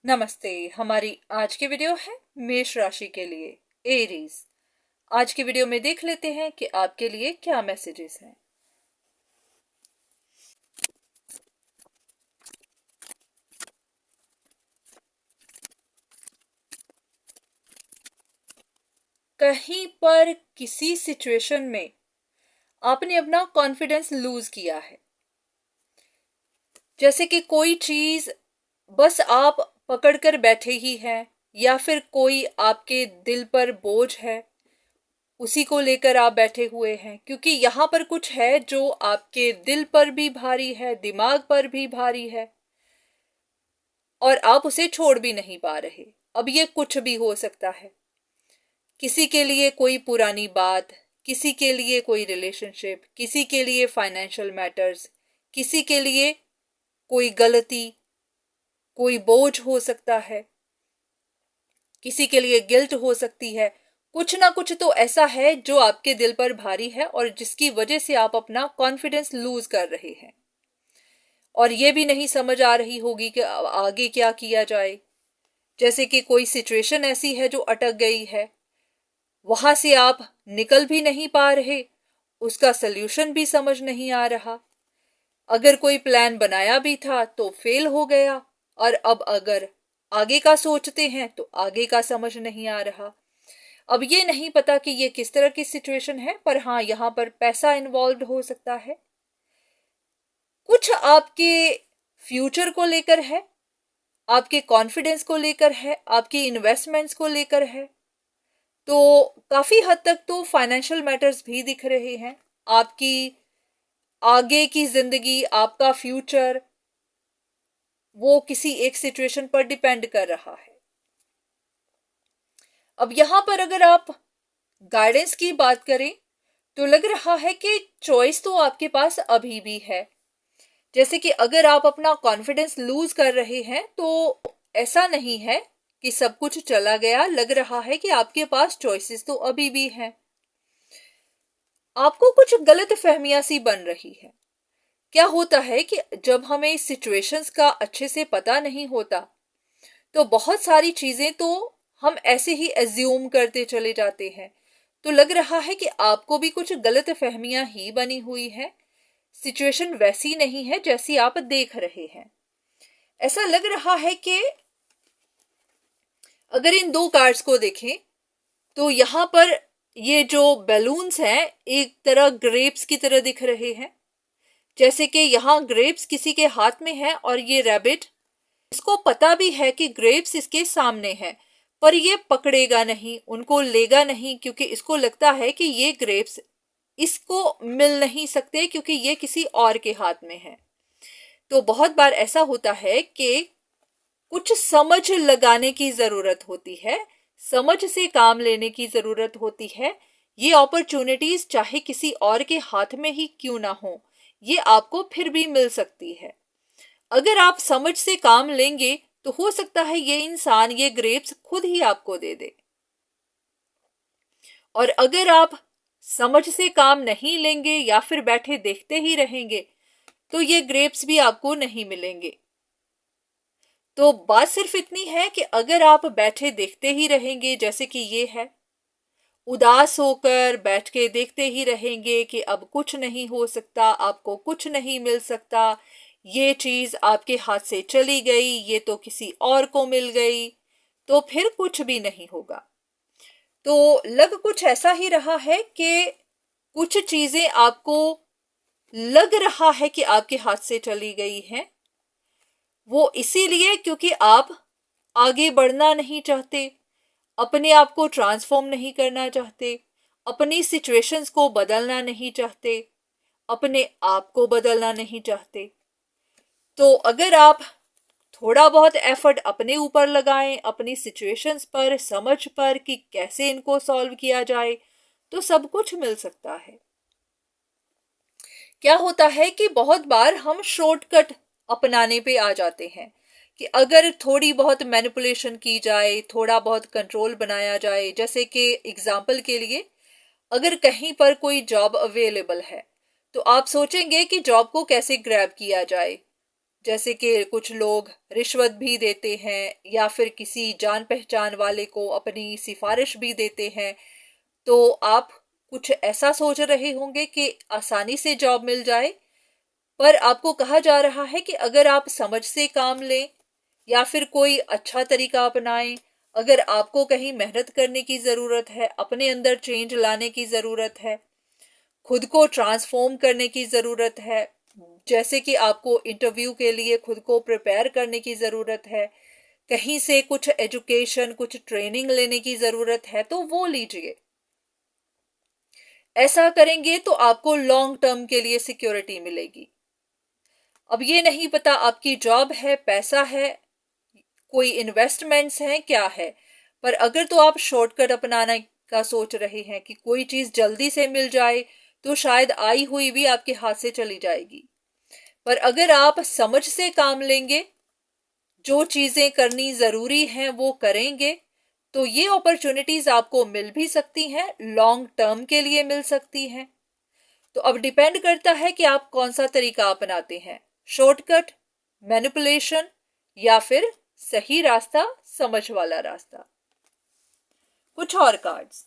नमस्ते। हमारी आज की वीडियो है मेष राशि के लिए, एरीज। आज की वीडियो में देख लेते हैं कि आपके लिए क्या मैसेजेस हैं। कहीं पर किसी सिचुएशन में आपने अपना कॉन्फिडेंस लूज किया है। जैसे कि कोई चीज बस आप पकड़कर बैठे ही हैं, या फिर कोई आपके दिल पर बोझ है, उसी को लेकर आप बैठे हुए हैं। क्योंकि यहाँ पर कुछ है जो आपके दिल पर भी भारी है, दिमाग पर भी भारी है, और आप उसे छोड़ भी नहीं पा रहे। अब ये कुछ भी हो सकता है। किसी के लिए कोई पुरानी बात, किसी के लिए कोई रिलेशनशिप, किसी के लिए फाइनेंशियल मैटर्स, किसी के लिए कोई गलती, कोई बोझ हो सकता है, किसी के लिए गिल्ट हो सकती है। कुछ ना कुछ तो ऐसा है जो आपके दिल पर भारी है और जिसकी वजह से आप अपना कॉन्फिडेंस लूज कर रहे हैं, और ये भी नहीं समझ आ रही होगी कि आगे क्या किया जाए। जैसे कि कोई सिचुएशन ऐसी है जो अटक गई है, वहां से आप निकल भी नहीं पा रहे, उसका सल्यूशन भी समझ नहीं आ रहा। अगर कोई प्लान बनाया भी था तो फेल हो गया, और अब अगर आगे का सोचते हैं तो आगे का समझ नहीं आ रहा। अब ये नहीं पता कि ये किस तरह की सिचुएशन है, पर हाँ, यहाँ पर पैसा इन्वॉल्व हो सकता है। कुछ आपके फ्यूचर को लेकर है, आपके कॉन्फिडेंस को लेकर है, आपकी इन्वेस्टमेंट्स को लेकर है। तो काफी हद तक तो फाइनेंशियल मैटर्स भी दिख रहे हैं। आपकी आगे की जिंदगी, आपका फ्यूचर, वो किसी एक सिचुएशन पर डिपेंड कर रहा है। अब यहां पर अगर आप गाइडेंस की बात करें तो लग रहा है कि चॉइस तो आपके पास अभी भी है। जैसे कि अगर आप अपना कॉन्फिडेंस लूज कर रहे हैं तो ऐसा नहीं है कि सब कुछ चला गया। लग रहा है कि आपके पास चॉइसेस तो अभी भी हैं। आपको कुछ गलत फहमियां सी बन रही है। क्या होता है कि जब हमें सिचुएशंस का अच्छे से पता नहीं होता तो बहुत सारी चीजें तो हम ऐसे ही एज्यूम करते चले जाते हैं। तो लग रहा है कि आपको भी कुछ गलत फहमियां ही बनी हुई है। सिचुएशन वैसी नहीं है जैसी आप देख रहे हैं। ऐसा लग रहा है कि अगर इन दो कार्ड्स को देखें तो यहां पर ये जो बैलून्स हैं एक तरह ग्रेप्स की तरह दिख रहे हैं। जैसे कि यहाँ ग्रेप्स किसी के हाथ में है और ये रैबिट, इसको पता भी है कि ग्रेप्स इसके सामने है, पर ये पकड़ेगा नहीं, उनको लेगा नहीं, क्योंकि इसको लगता है कि ये ग्रेप्स इसको मिल नहीं सकते क्योंकि ये किसी और के हाथ में है। तो बहुत बार ऐसा होता है कि कुछ समझ लगाने की जरूरत होती है, समझ से काम लेने की जरूरत होती है। ये अपॉर्चुनिटीज चाहे किसी और के हाथ में ही क्यों ना हो, ये आपको फिर भी मिल सकती है। अगर आप समझ से काम लेंगे तो हो सकता है ये इंसान ये ग्रेप्स खुद ही आपको दे दे, और अगर आप समझ से काम नहीं लेंगे या फिर बैठे देखते ही रहेंगे तो ये ग्रेप्स भी आपको नहीं मिलेंगे। तो बात सिर्फ इतनी है कि अगर आप बैठे देखते ही रहेंगे, जैसे कि ये है, उदास होकर बैठ के देखते ही रहेंगे कि अब कुछ नहीं हो सकता, आपको कुछ नहीं मिल सकता, ये चीज आपके हाथ से चली गई, ये तो किसी और को मिल गई, तो फिर कुछ भी नहीं होगा। तो लग कुछ ऐसा ही रहा है कि कुछ चीजें आपको लग रहा है कि आपके हाथ से चली गई हैं, वो इसीलिए क्योंकि आप आगे बढ़ना नहीं चाहते, अपने आप को ट्रांसफॉर्म नहीं करना चाहते, अपनी सिचुएशंस को बदलना नहीं चाहते, अपने आप को बदलना नहीं चाहते। तो अगर आप थोड़ा बहुत एफर्ट अपने ऊपर लगाएं, अपनी सिचुएशंस पर, समझ पर कि कैसे इनको सॉल्व किया जाए, तो सब कुछ मिल सकता है। क्या होता है कि बहुत बार हम शॉर्टकट अपनाने पे आ जाते हैं कि अगर थोड़ी बहुत मैनिपुलेशन की जाए, थोड़ा बहुत कंट्रोल बनाया जाए। जैसे कि एग्जाम्पल के लिए, अगर कहीं पर कोई जॉब अवेलेबल है तो आप सोचेंगे कि जॉब को कैसे ग्रैब किया जाए। जैसे कि कुछ लोग रिश्वत भी देते हैं या फिर किसी जान पहचान वाले को अपनी सिफारिश भी देते हैं। तो आप कुछ ऐसा सोच रहे होंगे कि आसानी से जॉब मिल जाए, पर आपको कहा जा रहा है कि अगर आप समझ से काम लें या फिर कोई अच्छा तरीका अपनाएं, अगर आपको कहीं मेहनत करने की ज़रूरत है, अपने अंदर चेंज लाने की ज़रूरत है, खुद को ट्रांसफॉर्म करने की ज़रूरत है, जैसे कि आपको इंटरव्यू के लिए खुद को प्रिपेयर करने की ज़रूरत है, कहीं से कुछ एजुकेशन कुछ ट्रेनिंग लेने की ज़रूरत है, तो वो लीजिए। ऐसा करेंगे तो आपको लॉन्ग टर्म के लिए सिक्योरिटी मिलेगी। अब ये नहीं पता आपकी जॉब है, पैसा है, कोई इन्वेस्टमेंट्स हैं, क्या है, पर अगर तो आप शॉर्टकट अपनाने का सोच रहे हैं कि कोई चीज जल्दी से मिल जाए, तो शायद आई हुई भी आपके हाथ से चली जाएगी। पर अगर आप समझ से काम लेंगे, जो चीजें करनी जरूरी हैं वो करेंगे, तो ये अपॉर्चुनिटीज आपको मिल भी सकती हैं, लॉन्ग टर्म के लिए मिल सकती हैं। तो अब डिपेंड करता है कि आप कौन सा तरीका अपनाते हैं, शॉर्टकट, मैनिपुलेशन, या फिर सही रास्ता, समझ वाला रास्ता। कुछ और कार्ड्स।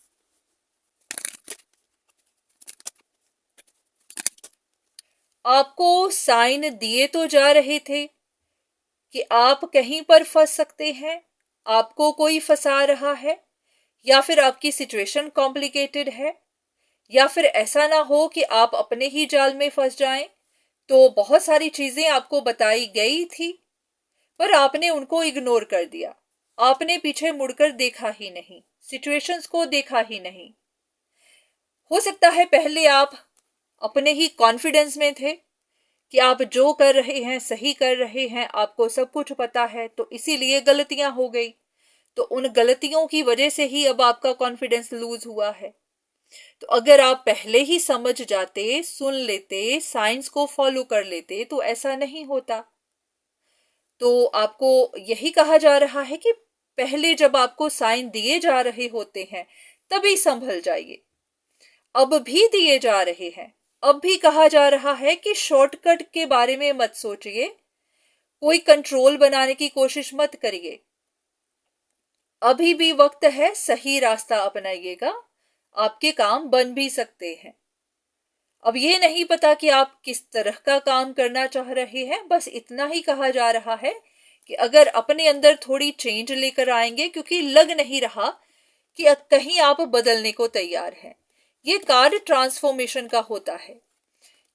आपको साइन दिए तो जा रहे थे कि आप कहीं पर फंस सकते हैं, आपको कोई फंसा रहा है, या फिर आपकी सिचुएशन कॉम्प्लिकेटेड है, या फिर ऐसा ना हो कि आप अपने ही जाल में फंस जाएं। तो बहुत सारी चीजें आपको बताई गई थी, पर आपने उनको इग्नोर कर दिया, आपने पीछे मुड़कर देखा ही नहीं, सिचुएशंस को देखा ही नहीं। हो सकता है पहले आप अपने ही कॉन्फिडेंस में थे कि आप जो कर रहे हैं सही कर रहे हैं, आपको सब कुछ पता है, तो इसीलिए गलतियां हो गई। तो उन गलतियों की वजह से ही अब आपका कॉन्फिडेंस लूज हुआ है। तो अगर आप पहले ही समझ जाते, सुन लेते, साइंस को फॉलो कर लेते, तो ऐसा नहीं होता। तो आपको यही कहा जा रहा है कि पहले जब आपको साइन दिए जा रहे होते हैं तभी संभल जाइए। अब भी दिए जा रहे हैं, अब भी कहा जा रहा है कि शॉर्टकट के बारे में मत सोचिए, कोई कंट्रोल बनाने की कोशिश मत करिए, अभी भी वक्त है, सही रास्ता अपनाइएगा, आपके काम बन भी सकते हैं। अब ये नहीं पता कि आप किस तरह का काम करना चाह रहे हैं, बस इतना ही कहा जा रहा है कि अगर अपने अंदर थोड़ी चेंज लेकर आएंगे, क्योंकि लग नहीं रहा कि कहीं आप बदलने को तैयार हैं। ये कार्ड ट्रांसफॉर्मेशन का होता है,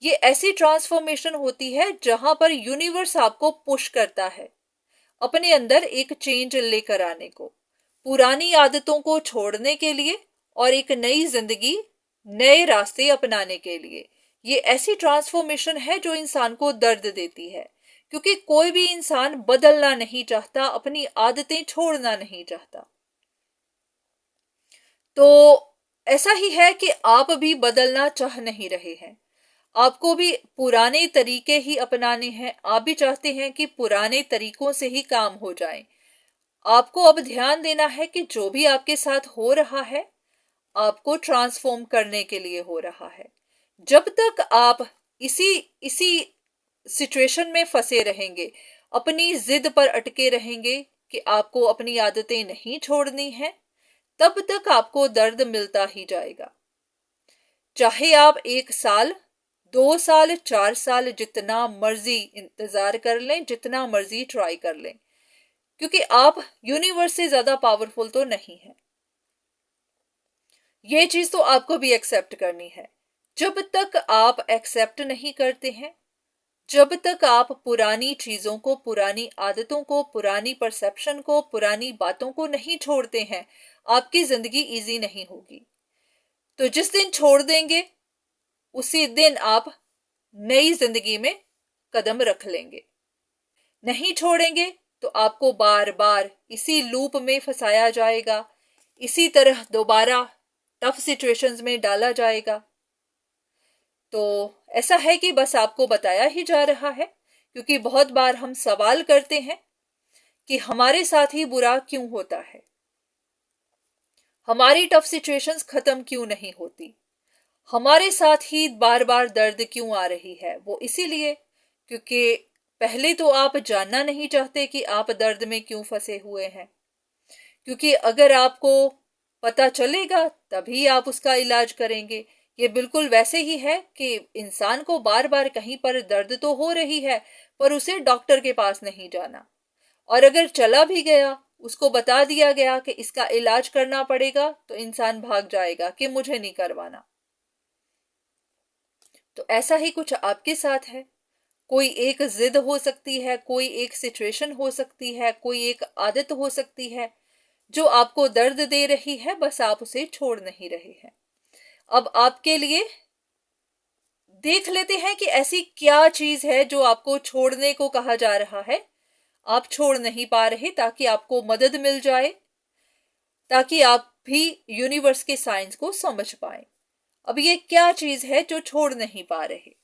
ये ऐसी ट्रांसफॉर्मेशन होती है जहां पर यूनिवर्स आपको पुश करता है अपने अंदर एक चेंज लेकर आने को, पुरानी आदतों को छोड़ने के लिए और एक नई जिंदगी, नए रास्ते अपनाने के लिए। ये ऐसी ट्रांसफॉर्मेशन है जो इंसान को दर्द देती है, क्योंकि कोई भी इंसान बदलना नहीं चाहता, अपनी आदतें छोड़ना नहीं चाहता। तो ऐसा ही है कि आप भी बदलना चाह नहीं रहे हैं, आपको भी पुराने तरीके ही अपनाने हैं, आप भी चाहते हैं कि पुराने तरीकों से ही काम हो जाए। आपको अब ध्यान देना है कि जो भी आपके साथ हो रहा है, आपको ट्रांसफॉर्म करने के लिए हो रहा है। जब तक आप इसी इसी सिचुएशन में फंसे रहेंगे, अपनी जिद पर अटके रहेंगे कि आपको अपनी आदतें नहीं छोड़नी है, तब तक आपको दर्द मिलता ही जाएगा। चाहे आप 1 साल, 2 साल, 4 साल, जितना मर्जी इंतजार कर लें, जितना मर्जी ट्राई कर लें, क्योंकि आप यूनिवर्स से ज्यादा पावरफुल तो नहीं है। ये चीज तो आपको भी एक्सेप्ट करनी है। जब तक आप एक्सेप्ट नहीं करते हैं, जब तक आप पुरानी चीजों को, पुरानी आदतों को, पुरानी परसेप्शन को, पुरानी बातों को नहीं छोड़ते हैं, आपकी जिंदगी इजी नहीं होगी। तो जिस दिन छोड़ देंगे, उसी दिन आप नई जिंदगी में कदम रख लेंगे। नहीं छोड़ेंगे तो आपको बार बार इसी लूप में फंसाया जाएगा, इसी तरह दोबारा टफ सिचुएशंस में डाला जाएगा। तो ऐसा है कि बस आपको बताया ही जा रहा है, क्योंकि बहुत बार हम सवाल करते हैं कि हमारे साथ ही बुरा क्यों होता है, हमारी टफ सिचुएशंस खत्म क्यों नहीं होती, हमारे साथ ही बार बार दर्द क्यों आ रही है। वो इसीलिए क्योंकि पहले तो आप जानना नहीं चाहते कि आप दर्द में क्यों फंसे हुए हैं, क्योंकि अगर आपको पता चलेगा तभी आप उसका इलाज करेंगे। ये बिल्कुल वैसे ही है कि इंसान को बार बार कहीं पर दर्द तो हो रही है, पर उसे डॉक्टर के पास नहीं जाना, और अगर चला भी गया, उसको बता दिया गया कि इसका इलाज करना पड़ेगा, तो इंसान भाग जाएगा कि मुझे नहीं करवाना। तो ऐसा ही कुछ आपके साथ है। कोई एक जिद हो सकती है, कोई एक सिचुएशन हो सकती है, कोई एक आदत हो सकती है जो आपको दर्द दे रही है, बस आप उसे छोड़ नहीं रहे हैं। अब आपके लिए देख लेते हैं कि ऐसी क्या चीज है जो आपको छोड़ने को कहा जा रहा है, आप छोड़ नहीं पा रहे, ताकि आपको मदद मिल जाए, ताकि आप भी यूनिवर्स के साइंस को समझ पाए। अब ये क्या चीज है जो छोड़ नहीं पा रहे?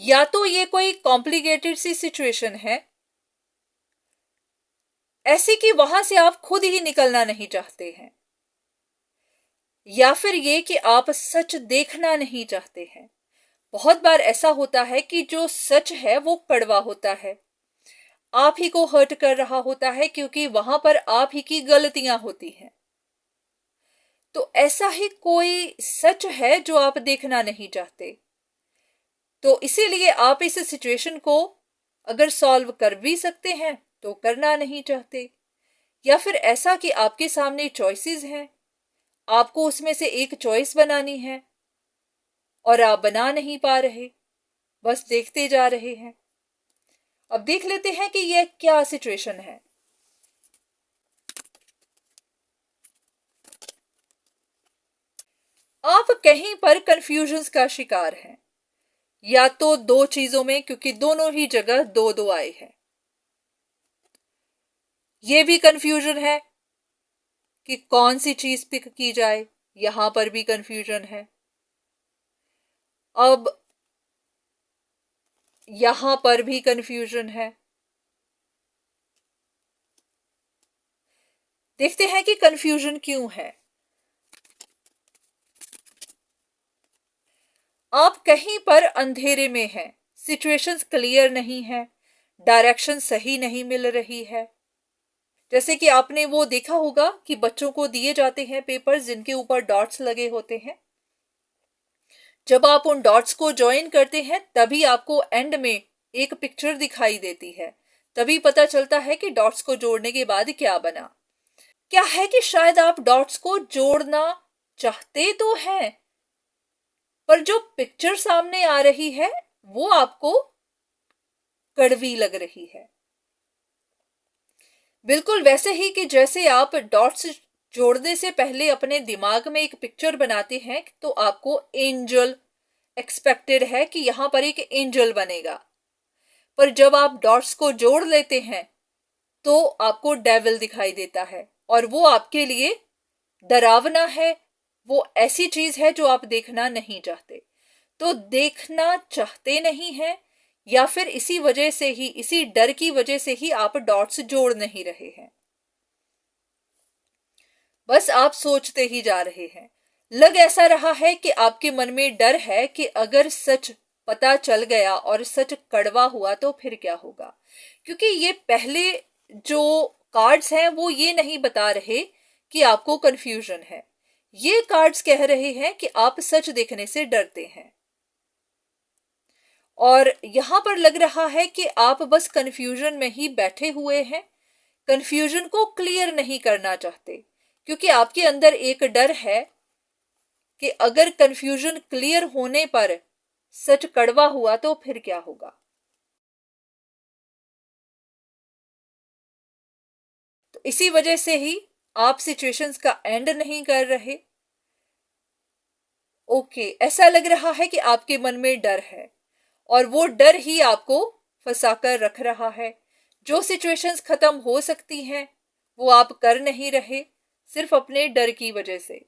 या तो ये कोई कॉम्प्लिकेटेड सी सिचुएशन है, ऐसी कि वहां से आप खुद ही निकलना नहीं चाहते हैं, या फिर ये कि आप सच देखना नहीं चाहते हैं। बहुत बार ऐसा होता है कि जो सच है वो कड़वा होता है, आप ही को हर्ट कर रहा होता है, क्योंकि वहां पर आप ही की गलतियां होती हैं। तो ऐसा ही कोई सच है जो आप देखना नहीं चाहते, तो इसीलिए आप इस सिचुएशन को अगर सॉल्व कर भी सकते हैं तो करना नहीं चाहते। या फिर ऐसा कि आपके सामने चॉइसेस हैं, आपको उसमें से एक चॉइस बनानी है और आप बना नहीं पा रहे, बस देखते जा रहे हैं। अब देख लेते हैं कि यह क्या सिचुएशन है। आप कहीं पर कंफ्यूजन्स का शिकार हैं, या तो दो चीजों में, क्योंकि दोनों ही जगह दो दो आए हैं। ये भी कंफ्यूजन है कि कौन सी चीज पिक की जाए, यहां पर भी कंफ्यूजन है। अब यहां पर भी कंफ्यूजन है। देखते हैं कि कंफ्यूजन क्यों है। आप कहीं पर अंधेरे में हैं, सिचुएशंस क्लियर नहीं है, डायरेक्शन सही नहीं मिल रही है। जैसे कि आपने वो देखा होगा कि बच्चों को दिए जाते हैं पेपर्स जिनके ऊपर डॉट्स लगे होते हैं। जब आप उन डॉट्स को ज्वाइन करते हैं तभी आपको एंड में एक पिक्चर दिखाई देती है, तभी पता चलता है कि डॉट्स को जोड़ने के बाद क्या बना। क्या है कि शायद आप डॉट्स को जोड़ना चाहते तो हैं, पर जो पिक्चर सामने आ रही है वो आपको कड़वी लग रही है। बिल्कुल वैसे ही कि जैसे आप डॉट्स जोड़ने से पहले अपने दिमाग में एक पिक्चर बनाते हैं, तो आपको एंजल एक्सपेक्टेड है कि यहां पर एक एंजल बनेगा, पर जब आप डॉट्स को जोड़ लेते हैं तो आपको डेविल दिखाई देता है, और वो आपके लिए डरावना है, वो ऐसी चीज है जो आप देखना नहीं चाहते। तो देखना चाहते नहीं है, या फिर इसी वजह से ही, इसी डर की वजह से ही आप डॉट्स जोड़ नहीं रहे हैं, बस आप सोचते ही जा रहे हैं। लग ऐसा रहा है कि आपके मन में डर है कि अगर सच पता चल गया और सच कड़वा हुआ तो फिर क्या होगा, क्योंकि ये पहले जो कार्ड्स हैं वो ये नहीं बता रहे कि आपको कंफ्यूजन है, ये कार्ड्स कह रहे हैं कि आप सच देखने से डरते हैं। और यहां पर लग रहा है कि आप बस कंफ्यूजन में ही बैठे हुए हैं, कंफ्यूजन को क्लियर नहीं करना चाहते, क्योंकि आपके अंदर एक डर है कि अगर कंफ्यूजन क्लियर होने पर सच कड़वा हुआ तो फिर क्या होगा। तो इसी वजह से ही आप सिचुएशंस का एंड नहीं कर रहे। ओके, ऐसा लग रहा है कि आपके मन में डर है, और वो डर ही आपको फंसाकर रख रहा है। जो सिचुएशंस खत्म हो सकती हैं वो आप कर नहीं रहे, सिर्फ अपने डर की वजह से।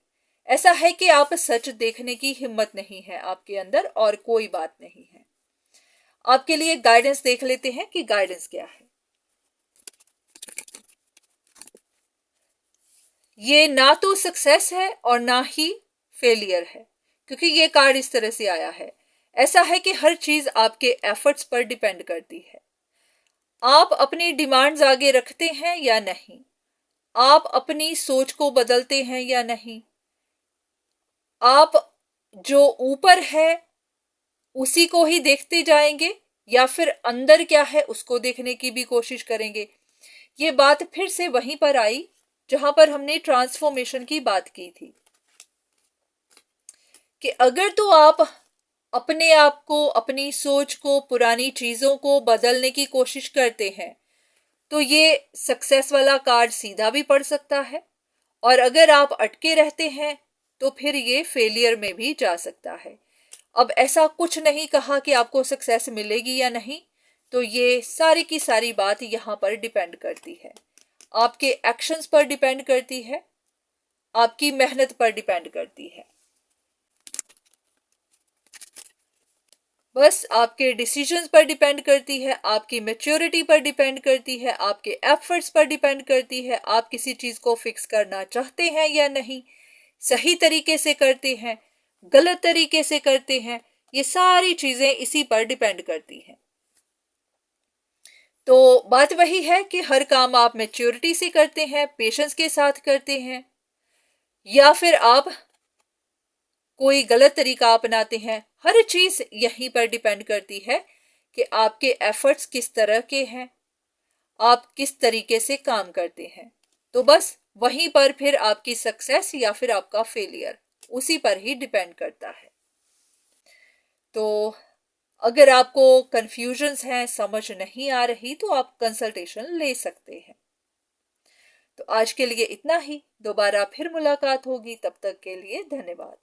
ऐसा है कि आप सच देखने की हिम्मत नहीं है आपके अंदर, और कोई बात नहीं है। आपके लिए गाइडेंस देख लेते हैं कि गाइडेंस क्या है। ये ना तो सक्सेस है और ना ही फेलियर है, क्योंकि ये कार्ड इस तरह से आया है। ऐसा है कि हर चीज आपके एफर्ट्स पर डिपेंड करती है। आप अपनी डिमांड्स आगे रखते हैं या नहीं, आप अपनी सोच को बदलते हैं या नहीं, आप जो ऊपर है उसी को ही देखते जाएंगे या फिर अंदर क्या है उसको देखने की भी कोशिश करेंगे। ये बात फिर से वहीं पर आई जहां पर हमने ट्रांसफॉर्मेशन की बात की थी कि अगर तो आप अपने आप को, अपनी सोच को, पुरानी चीजों को बदलने की कोशिश करते हैं तो ये सक्सेस वाला कार्ड सीधा भी पड़ सकता है, और अगर आप अटके रहते हैं तो फिर ये फेलियर में भी जा सकता है। अब ऐसा कुछ नहीं कहा कि आपको सक्सेस मिलेगी या नहीं, तो ये सारी की सारी बात यहाँ पर डिपेंड करती है, आपके एक्शंस पर डिपेंड करती है, आपकी मेहनत पर डिपेंड करती है। बस आपके डिसीजंस पर डिपेंड करती है, आपकी मैच्योरिटी पर डिपेंड करती है, आपके एफर्ट्स पर डिपेंड करती है। आप किसी चीज को फिक्स करना चाहते हैं या नहीं, सही तरीके से करते हैं, गलत तरीके से करते हैं, ये सारी चीजें इसी पर डिपेंड करती हैं। तो बात वही है कि हर काम आप मैच्योरिटी से करते हैं, पेशेंस के साथ करते हैं, या फिर आप कोई गलत तरीका अपनाते हैं। हर चीज यहीं पर डिपेंड करती है कि आपके एफर्ट्स किस तरह के हैं, आप किस तरीके से काम करते हैं। तो बस वहीं पर फिर आपकी सक्सेस या फिर आपका फेलियर उसी पर ही डिपेंड करता है। तो अगर आपको कंफ्यूजन्स हैं, समझ नहीं आ रही, तो आप कंसल्टेशन ले सकते हैं। तो आज के लिए इतना ही, दोबारा फिर मुलाकात होगी, तब तक के लिए धन्यवाद।